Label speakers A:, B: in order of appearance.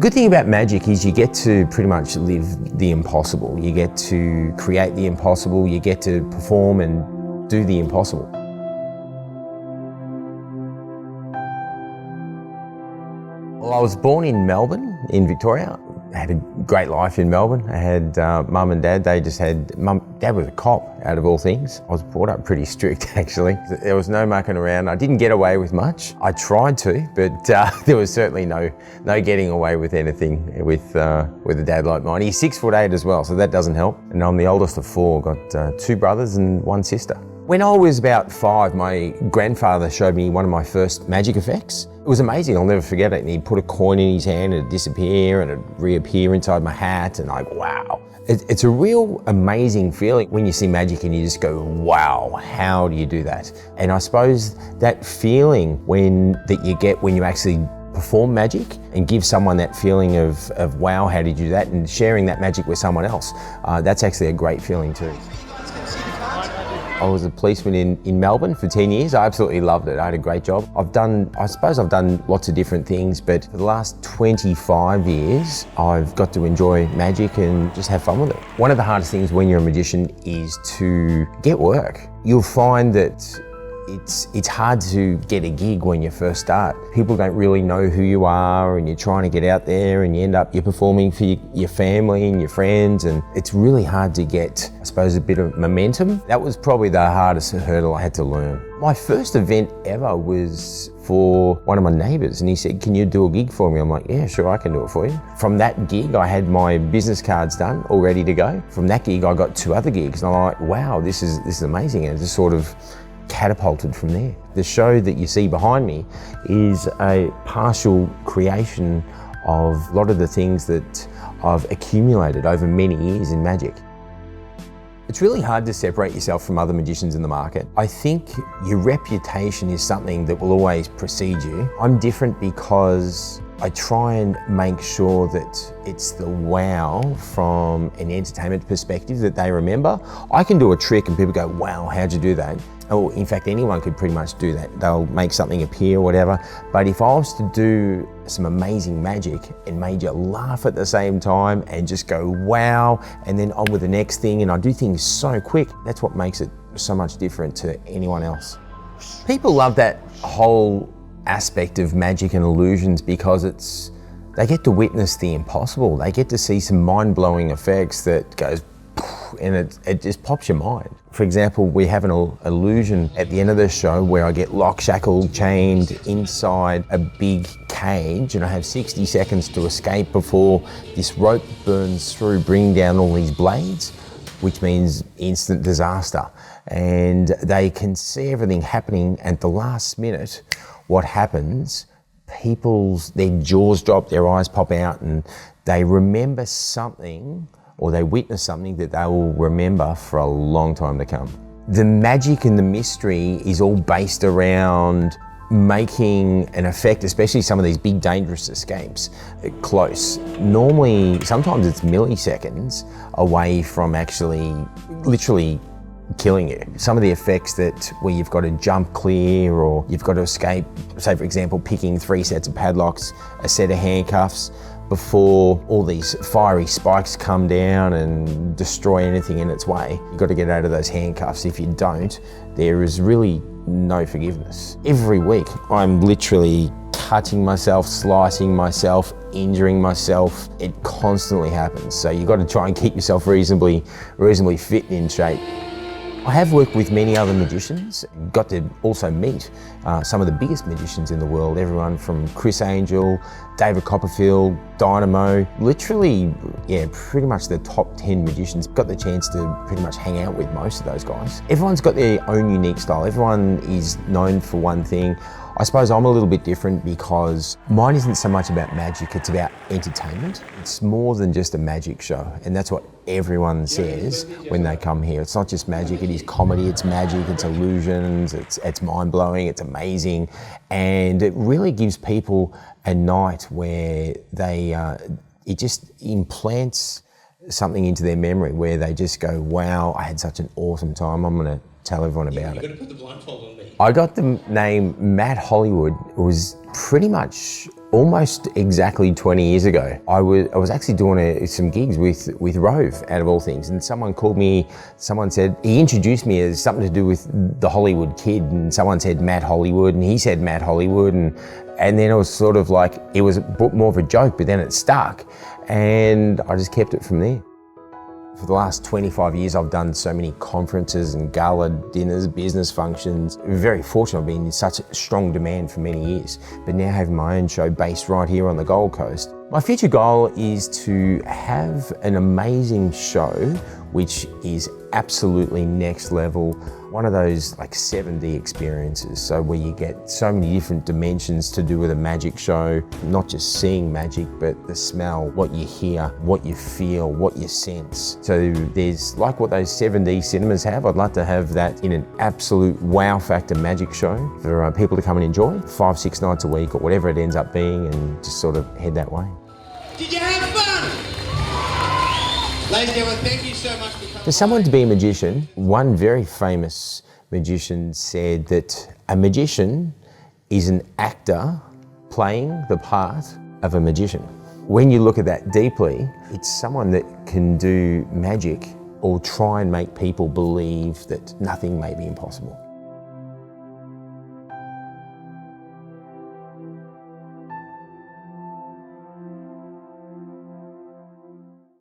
A: good thing about magic is you get to pretty much live the impossible. You get to create the impossible, you get to perform and do the impossible. Well, I was born in Melbourne, in Victoria. I had a great life in Melbourne. I had mum and dad. Dad was a cop, out of all things. I was brought up pretty strict, actually. There was no mucking around. I didn't get away with much. I tried to, but there was certainly no getting away with anything with a dad like mine. He's 6'8" as well, so that doesn't help. And I'm the oldest of four. Got 2 brothers and 1 sister. When I was about 5, my grandfather showed me one of my first magic effects. It was amazing, I'll never forget it. And he'd put a coin in his hand and it'd disappear and it'd reappear inside my hat, and I'm like, wow. It's a real amazing feeling when you see magic and you just go, wow, how do you do that? And I suppose that feeling that you get when you actually perform magic and give someone that feeling of wow, how did you do that? And sharing that magic with someone else, that's actually a great feeling too. I was a policeman in Melbourne for 10 years. I absolutely loved it. I had a great job. I suppose I've done lots of different things, but for the last 25 years, I've got to enjoy magic and just have fun with it. One of the hardest things when you're a magician is to get work. You'll find that it's hard to get a gig when you first start. People don't really know who you are, and you're trying to get out there and you're performing for your family and your friends, and it's really hard to get, I suppose, a bit of momentum. That was probably the hardest hurdle I had to learn. My first event ever was for one of my neighbours, and he said, can you do a gig for me? I'm like, yeah, sure, I can do it for you. From that gig, I had my business cards done, all ready to go. From that gig, I got 2 other gigs, and I'm like, wow, this is amazing. And it just sort of catapulted from there. The show that you see behind me is a partial creation of a lot of the things that I've accumulated over many years in magic. It's really hard to separate yourself from other magicians in the market. I think your reputation is something that will always precede you. I'm different because I try and make sure that it's the wow from an entertainment perspective that they remember. I can do a trick and people go, wow, how'd you do that? Or in fact, anyone could pretty much do that. They'll make something appear, whatever. But if I was to do some amazing magic and made you laugh at the same time and just go, wow, and then on with the next thing, and I do things so quick, that's what makes it so much different to anyone else. People love that whole aspect of magic and illusions because they get to witness the impossible. They get to see some mind-blowing effects that goes, and it just pops your mind. For example, we have an illusion at the end of the show where I get lock, shackled, chained inside a big cage, and I have 60 seconds to escape before this rope burns through, bringing down all these blades, which means instant disaster. And they can see everything happening at the last minute. What happens, their jaws drop, their eyes pop out, and they remember something, or they witness something that they will remember for a long time to come. The magic and the mystery is all based around making an effect, especially some of these big dangerous escapes, close. Normally, sometimes it's milliseconds away from actually literally killing you. Some of the effects where you've got to jump clear, or you've got to escape, say for example, picking 3 sets of padlocks, a set of handcuffs, before all these fiery spikes come down and destroy anything in its way. You've got to get out of those handcuffs. If you don't, there is really no forgiveness. Every week, I'm literally cutting myself, slicing myself, injuring myself. It constantly happens. So you've got to try and keep yourself reasonably fit and in shape. I have worked with many other magicians, got to also meet some of the biggest magicians in the world, everyone from Chris Angel, David Copperfield, Dynamo, literally, yeah, pretty much the top 10 magicians. Got the chance to pretty much hang out with most of those guys. Everyone's got their own unique style. Everyone is known for one thing. I suppose I'm a little bit different because mine isn't so much about magic, it's about entertainment. It's more than just a magic show, and that's what everyone says when they come here. It's not just magic, it is comedy, it's magic, it's illusions, it's mind-blowing, it's amazing, and it really gives people a night where it just implants something into their memory where they just go, wow, I had such an awesome time, I'm gonna tell everyone about it.
B: You've got to put the blindfold on me.
A: I got the name Matt Hollywood. It was pretty much Almost exactly 20 years ago, I was actually doing some gigs with Rove, out of all things, and someone called me, someone said, he introduced me as something to do with the Hollywood Kid, and someone said Matt Hollywood, and he said Matt Hollywood, and then it was sort of like, it was more of a joke, but then it stuck, and I just kept it from there. For the last 25 years, I've done so many conferences and gala dinners, business functions. Very fortunate, I've been in such strong demand for many years, but now having my own show based right here on the Gold Coast. My future goal is to have an amazing show which is absolutely next level. One of those like 7D experiences, so where you get so many different dimensions to do with a magic show, not just seeing magic, but the smell, what you hear, what you feel, what you sense. So there's like what those 7D cinemas have. I'd like to have that in an absolute wow factor magic show for people to come and enjoy 5-6 nights a week or whatever it ends up being, and just sort of head that way.
B: Did you have fun? Ladies and gentlemen, thank you so much for coming.
A: For someone to be a magician, one very famous magician said that a magician is an actor playing the part of a magician. When you look at that deeply, it's someone that can do magic or try and make people believe that nothing may be impossible.